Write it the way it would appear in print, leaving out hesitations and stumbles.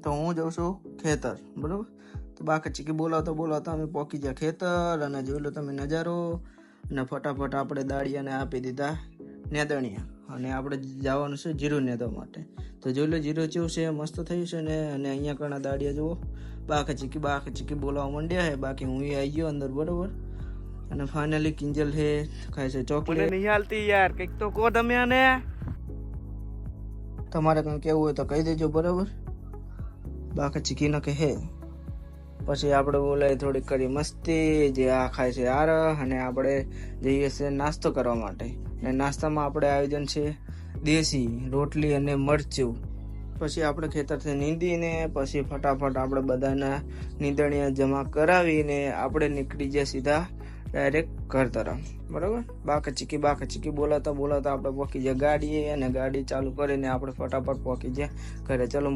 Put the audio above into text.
તો હું જાઉં છું ખેતર, બરાબર. તો બાકી ચીકી બોલાવતા અમે પહોંચી ગયા ખેતર, અને જોઈ લો તમે નજારો. અને ફટાફટ આપણે દાળિયાને આપી દીધા નેદણિયા, અને આપણે જવાનું છે જીરું નેદવા માટે. તો જોઈ લો જીરું કેવું છે, મસ્ત થયું છે ને. અને અહીંયા ઘણા દાળિયા જુઓ, બાકી ચીકી બોલાવવા માંડ્યા છે. બાકી હું આવી ગયો અંદર, બરોબર. અને ફાઇનલી કિંજલ છે, ખાય છે ચોકલેટ. નહીં હાલતી યાર, કંઈક તો કહો તમે આને. તમારે કંઈ કેવું હોય તો કહી દેજો, બરાબર. બાકી ચીકી ન કહે. પછી આપણે બોલાય થોડીક કરી મસ્તી, જે આ ખાય છે યાર. અને આપણે જઈએ છીએ નાસ્તો કરવા માટે. અને નાસ્તામાં આપણે આયોજન છે દેશી રોટલી અને મરચું. પછી આપણે ખેતરથી નીંદીને પછી ફટાફટ આપણે બધાના નીંદણીયા જમા કરાવીને આપણે નીકળી જાય સીધા ડાયરેક્ટ ઘર તરફ, બરાબર. બાકી ચીકી બોલાવતા આપણે પહોંચી જાય ગાડીએ, અને ગાડી ચાલુ કરીને આપણે ફટાફટ પહોંચી જાય ઘરે. ચલો.